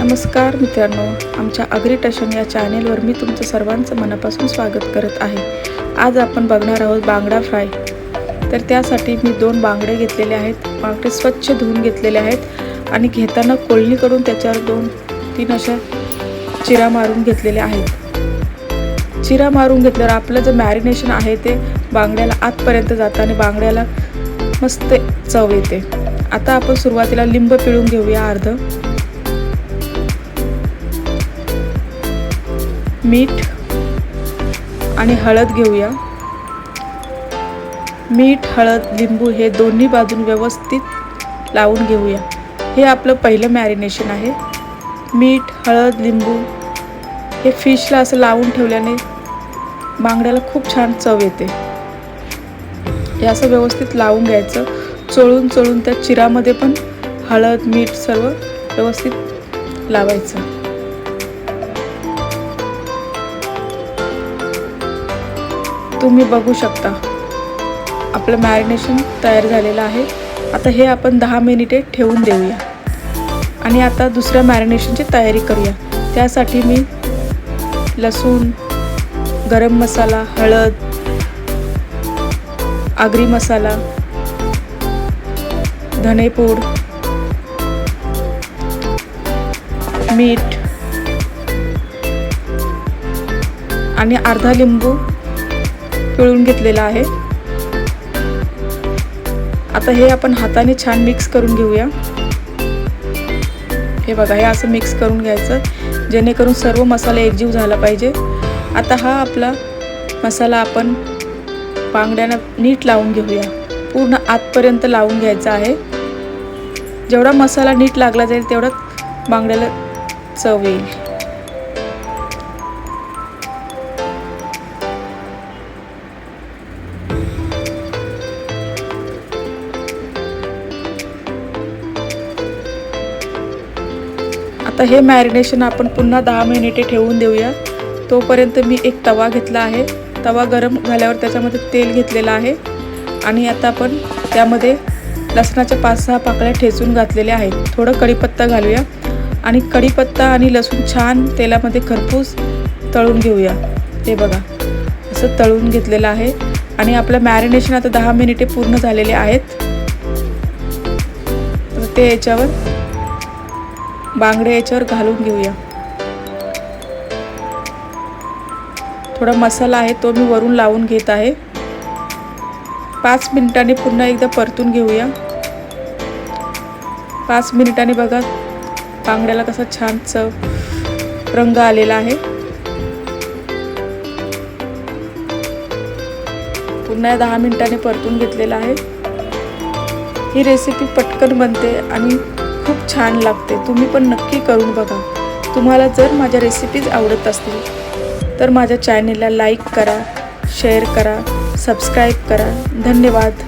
नमस्कार मित्रांनो, आमच्या अग्रिटशन या चॅनेलवर मी तुमचं सर्वांचं मनापासून स्वागत करत आहे। आज आपण बघणार आहोत बांगडा फ्राय। तर त्यासाठी मी 2 बांगडे घेतलेले आहेत। बांगडे स्वच्छ धुवून घेतलेले आहेत आणि घेताना कोळणीकडून त्याच्यावर 2-3 अशा चिरा मारून घेतलेले आहेत। चिरा मारून घेतल्यावर आपलं जे मॅरिनेशन आहे ते बांगड्याला आतपर्यंत जातं आणि बांगड्याला मस्त चव येते। आता आपण सुरुवातीला लिंब पिळून घेऊया अर्ध, मीठ आणि हळद घेऊया। मीठ, हळद, लिंबू हे दोन्ही बाजून व्यवस्थित लावून घेऊया। हे आपलं पहिलं मॅरिनेशन आहे। मीठ, हळद, लिंबू हे फिशला असं लावून ठेवल्याने बांगड्याला खूप छान चव येते। हे असं व्यवस्थित लावून घ्यायचं, चोळून त्या चिरामध्ये पण हळद, मीठ सर्व व्यवस्थित लावायचं। तुम्ही बघू शकता आपलं मॅरिनेशन तयार झालेलं आहे। आता हे आपण 10 मिनिटे ठेवून देऊया आणि आता दुसऱ्या मॅरिनेशनची तयारी करूया। त्यासाठी मी लसूण, गरम मसाला, हळद, आगरी मसाला, धनेपूड, मीठ आणि अर्धा लिंबू पिळून घेतलेला आहे। आता हे आपण हाताने छान मिक्स करून घेऊया। हे बघा, हे असं मिक्स करून घ्यायचं जेणेकरून सर्व मसाले एकजीव झाला पाहिजे। आता हा आपला मसाला आपण बांगड्यांना नीट लावून घेऊया, पूर्ण आतपर्यंत लावून घ्यायचा आहे। जेवढा मसाला नीट लागला जाईल तेवढा बांगड्याला चव येईल। आता हे मॅरिनेशन आपण पुन्हा 10 मिनिटे ठेवून देऊया। तोपर्यंत मी एक तवा घेतला आहे। तवा गरम झाल्यावर त्याच्यामध्ये तेल घेतलेलं आहे आणि आता आपण त्यामध्ये लसणाच्या 5-6 पाकळ्या ठेचून घातलेल्या आहेत। थोडं कढीपत्ता घालूया आणि कढीपत्ता आणि लसूण छान तेलामध्ये खरपूस तळून घेऊया। हे बघा, असं तळून घेतलेलं आहे आणि आपलं मॅरिनेशन आता 10 मिनिटे पूर्ण झालेले आहेत। ते याच्यावर बांगडे याच्यावर घालून घेऊया। थोडा मसाला आहे तो मी वरून लावून घेत आहे। 5 मिनिटांनी पुन्हा एकदा परतून घेऊया। 5 मिनिटांनी बघा बांगड्याला कसा छान चव रंग आलेला आहे। पुन्हा 10 मिनिटांनी परतून घेतलेला आहे। ही रेसिपी पटकन बनते आणि खूप छान लागते। तुम्ही पण नक्की करून बघा। तुम्हाला जर माझ्या रेसिपीज आवडत असतील तर माझ्या चॅनेलला लाईक करा, शेअर करा, सबस्क्राईब करा। धन्यवाद।